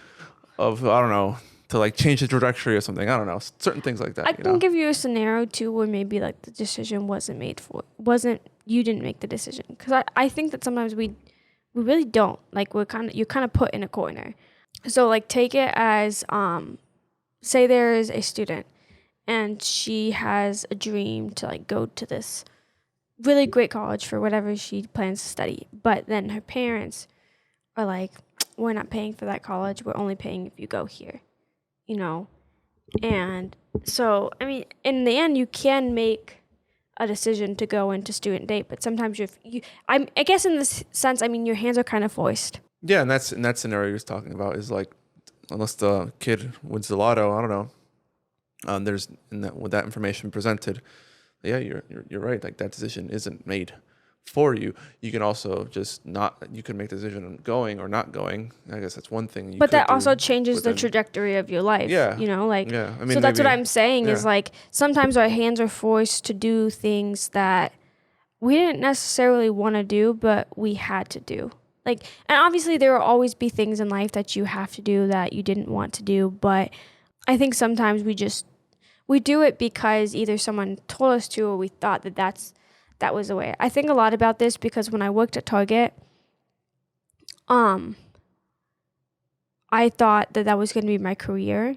S2: of, I don't know, to like change the trajectory or something. I don't know, certain things like that.
S1: I can give you a scenario too where maybe like the decision you didn't make the decision. Because I think that sometimes we really don't. Like you're kind of put in a corner. So like take it as, say there's a student and she has a dream to like go to this really great college for whatever she plans to study. But then her parents are like, we're not paying for that college. We're only paying if you go here, And so, I mean, in the end, you can make a decision to go into student date, but sometimes I guess in this sense, I mean, your hands are kind of forced.
S2: Yeah, and that's in that scenario you're talking about is like, unless the kid wins the lotto, I don't know. There's with that information presented. Yeah, you're right. Like that decision isn't made for you. You can also you can make the decision on going or not going. I guess that's one thing.
S1: But that also changes the trajectory of your life.
S2: Yeah.
S1: Yeah. I mean, so that's what I'm saying is like sometimes our hands are forced to do things that we didn't necessarily want to do, but we had to do. Like, and obviously there will always be things in life that you have to do that you didn't want to do. But I think sometimes we do it because either someone told us to or we thought that was the way. I think a lot about this because when I worked at Target, I thought that was going to be my career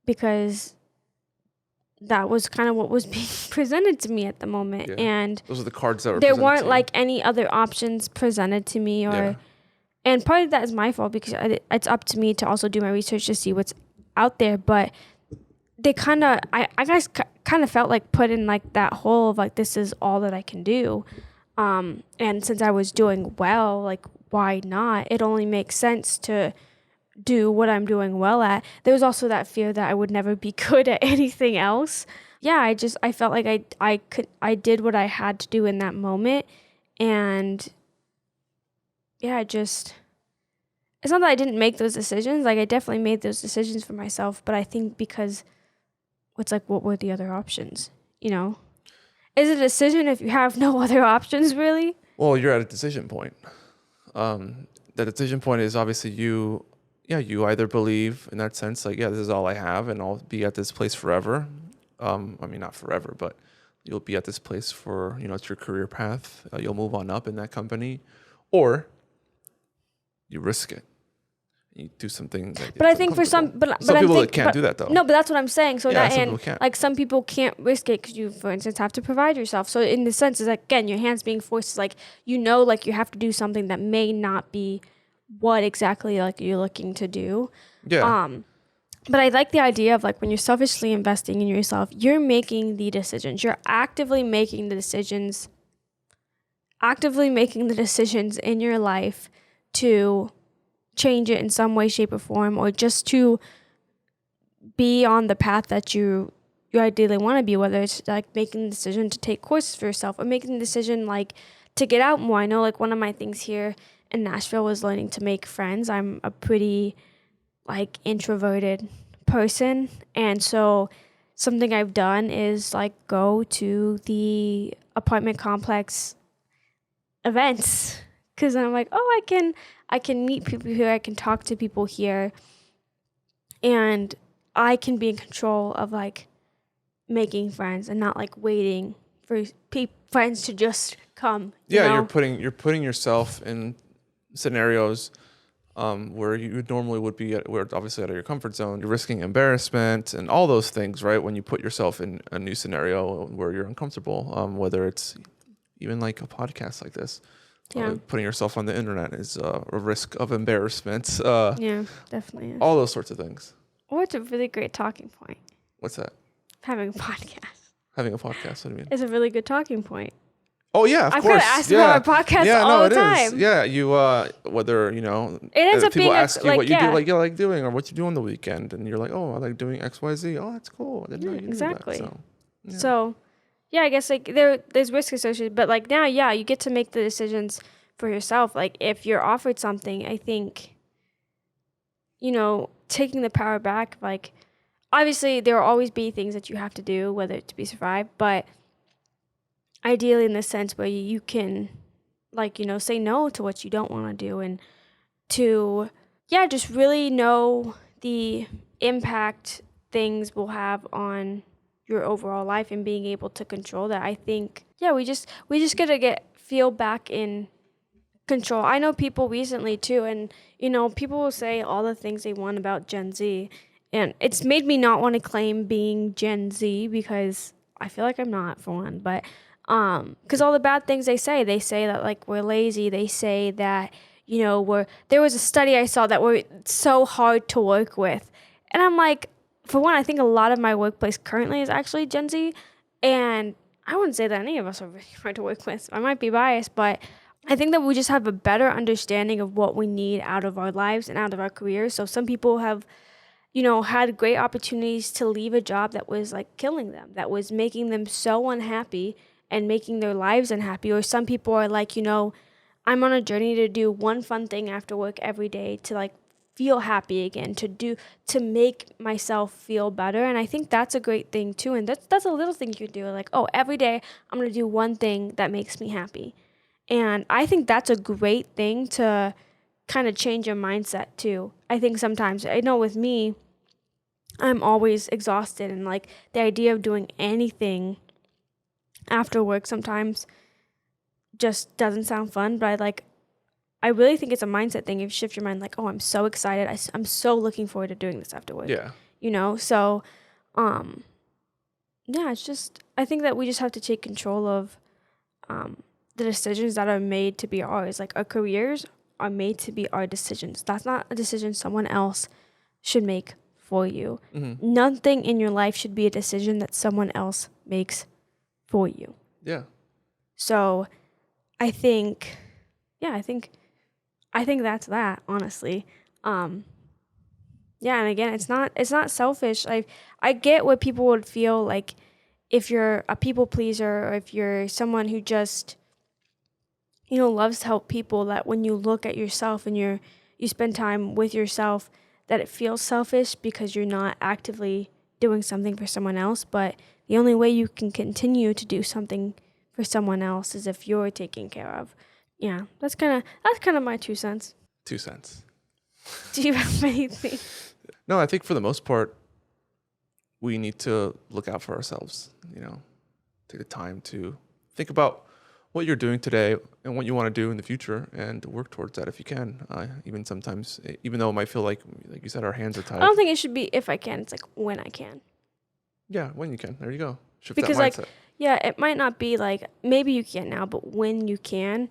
S1: because that was kind of what was being presented to me at the moment. Yeah. And
S2: those are the cards that were
S1: there weren't like any other options presented to me and part of that is my fault because it's up to me to also do my research to see what's out there. But they I guess kind of felt like put in like that hole of like, this is all that I can do. And since I was doing well, like why not? It only makes sense to do what I'm doing well at. There was also that fear that I would never be good at anything else. Yeah, I felt like I did what I had to do in that moment. And yeah, it's not that I didn't make those decisions. Like I definitely made those decisions for myself, but I think because it's like, what were the other options? Is it a decision if you have no other options, really?
S2: Well, you're at a decision point. The decision point is obviously you either believe in that sense, like, yeah, this is all I have and I'll be at this place forever. I mean, not forever, but you'll be at this place for, it's your career path. You'll move on up in that company, or you risk it. You do something.
S1: But I think for some
S2: people can't do that though.
S1: No, but that's what I'm saying. So
S2: yeah, some people
S1: like some people can't risk it because you, for instance, have to provide yourself. So in the sense is like, again, your hands being forced, like like you have to do something that may not be what exactly like you're looking to do.
S2: Yeah.
S1: But I like the idea of like when you're selfishly investing in yourself, you're making the decisions. You're actively making the decisions in your life to change it in some way, shape, or form, or just to be on the path that you ideally want to be, whether it's like making the decision to take courses for yourself or making the decision like to get out more. I know like one of my things here in Nashville was learning to make friends. I'm a pretty like introverted person. And so something I've done is like go to the apartment complex events, because I'm like, oh, I can meet people here, I can talk to people here, and I can be in control of like making friends and not like waiting for friends to just come.
S2: Yeah, you're putting yourself in scenarios where you normally would be where obviously out of your comfort zone. You're risking embarrassment and all those things, right? When you put yourself in a new scenario where you're uncomfortable, whether it's even like a podcast like this, putting yourself on the internet is a risk of embarrassment.
S1: Yeah, definitely is.
S2: All those sorts of things.
S1: Oh, it's a really great talking point.
S2: What's that?
S1: Having a podcast.
S2: Having a podcast. What do you mean?
S1: It's a really good talking point.
S2: Oh yeah, of course.
S1: I could ask about our podcast all the time.
S2: Is. Yeah, you whether it
S1: ends up
S2: people
S1: being
S2: ask you what you do, like you like doing, or what you do on the weekend, and you're like, oh, I like doing X, Y, Z. Oh, that's cool. I didn't know you
S1: exactly.
S2: knew that.
S1: So, yeah, I guess like there's risk associated, but like now, yeah, you get to make the decisions for yourself. Like if you're offered something, I think, taking the power back. Like obviously, there will always be things that you have to do, whether it to be survived, but ideally in the sense where you can say no to what you don't want to do, and to just really know the impact things will have on your overall life and being able to control that. I think we just gotta feel back in control. I know people recently too, and people will say all the things they want about Gen Z, and it's made me not want to claim being Gen Z, because I feel like I'm not, for one, but because all the bad things they say that like we're lazy. They say that, there was a study I saw that we're so hard to work with. And I'm like, for one, I think a lot of my workplace currently is actually Gen Z. And I wouldn't say that any of us are really hard to work with. I might be biased, but I think that we just have a better understanding of what we need out of our lives and out of our careers. So some people have, had great opportunities to leave a job that was like killing them, that was making them so unhappy and making their lives unhappy. Or some people are like, I'm on a journey to do one fun thing after work every day to like feel happy again, to make myself feel better. And I think that's a great thing too. And that's a little thing you can do. Like, oh, every day I'm going to do one thing that makes me happy. And I think that's a great thing to kind of change your mindset too. I think sometimes, I know with me, I'm always exhausted, and like the idea of doing anything after work sometimes just doesn't sound fun. But I really think it's a mindset thing. If you shift your mind, like, oh, I'm so excited, I'm so looking forward to doing this after work.
S2: Yeah.
S1: So it's just, I think that we just have to take control of the decisions that are made to be ours. Like our careers are made to be our decisions. That's not a decision someone else should make for you.
S2: Mm-hmm.
S1: Nothing in your life should be a decision that someone else makes for you.
S2: Yeah.
S1: So I think that's that, honestly. And again, it's not selfish. I get what people would feel like if you're a people pleaser, or if you're someone who just loves to help people, that when you look at yourself and you spend time with yourself, that it feels selfish because you're not actively doing something for someone else. But the only way you can continue to do something for someone else is if you're taken care of. Yeah, that's kind of my 2 cents.
S2: 2 cents.
S1: Do you have anything?
S2: No, I think for the most part, we need to look out for ourselves. Take the time to think about what you're doing today and what you want to do in the future, and work towards that if you can. Even sometimes, even though it might feel like you said, our hands are tied.
S1: I don't think it should be if I can. It's like when I can.
S2: Yeah, when you can. There you go. Shift
S1: because
S2: that mindset.
S1: It might not be like maybe you can't now, but when you can.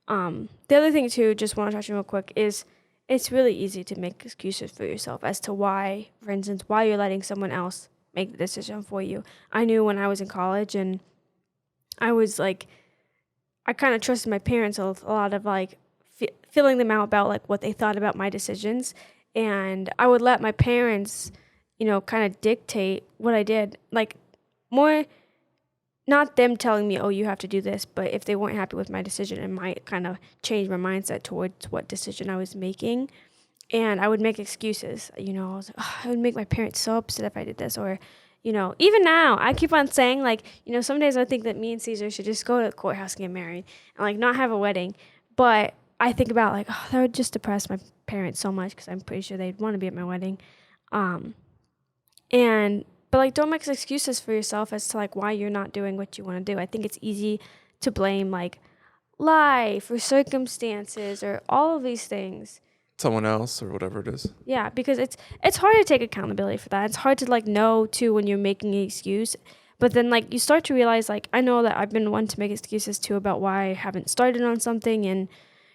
S1: The other thing too, just want to touch on real quick, is it's really easy to make excuses for yourself as to why, for instance, why you're letting someone else make the decision for you. I knew when I was in college, and I was like, I kind of trusted my parents a lot of like filling them out about like what they thought about my decisions. And I would let my parents, kind of dictate what I did. Like more, not them telling me, oh, you have to do this, but if they weren't happy with my decision, it might kind of change my mindset towards what decision I was making. And I would make excuses. I was like, oh, I would make my parents so upset if I did this. Or, even now, I keep on saying, like, some days I think that me and Caesar should just go to the courthouse and get married and, like, not have a wedding. But I think about, like, oh, that would just depress my parents so much because I'm pretty sure they'd want to be at my wedding. But, like, don't make excuses for yourself as to, like, why you're not doing what you want to do. I think it's easy to blame, like, life or circumstances or all of these things.
S2: Someone else or whatever it is.
S1: Yeah, because it's hard to take accountability for that. It's hard to, like, know too when you're making an excuse. But then, like, you start to realize, like, I know that I've been one to make excuses too about why I haven't started on something, and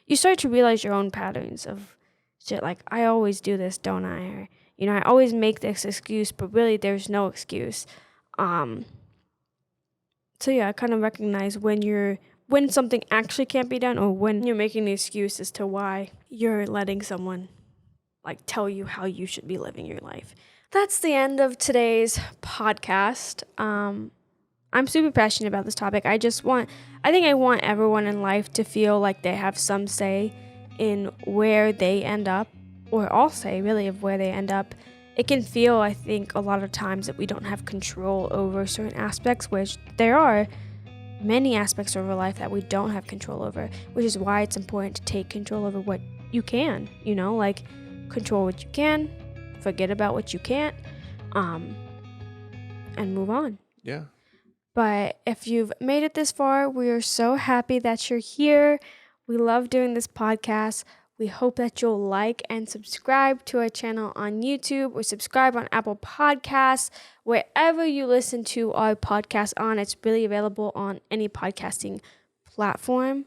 S1: you start to realize your own patterns of shit. Like, I always do this, don't I? Or, I always make this excuse, but really there's no excuse. So yeah, I kind of recognize when something actually can't be done, or when you're making the excuse as to why you're letting someone, like, tell you how you should be living your life. That's the end of today's podcast. I'm super passionate about this topic. I think I want everyone in life to feel like they have some say in where they end up, or all say really of where they end up. It can feel, I think, a lot of times that we don't have control over certain aspects, which there are many aspects of our life that we don't have control over, which is why it's important to take control over what you can, like control what you can, forget about what you can't, and move on.
S2: Yeah.
S1: But if you've made it this far, we are so happy that you're here. We love doing this podcast. We hope that you'll like and subscribe to our channel on YouTube, or subscribe on Apple Podcasts. Wherever you listen to our podcast on, it's really available on any podcasting platform.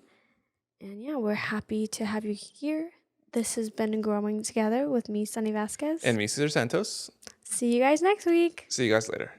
S1: And yeah, we're happy to have you here. This has been Growing Together with me, Sunny Vasquez.
S2: And me, Cesar Santos.
S1: See you guys next week.
S2: See you guys later.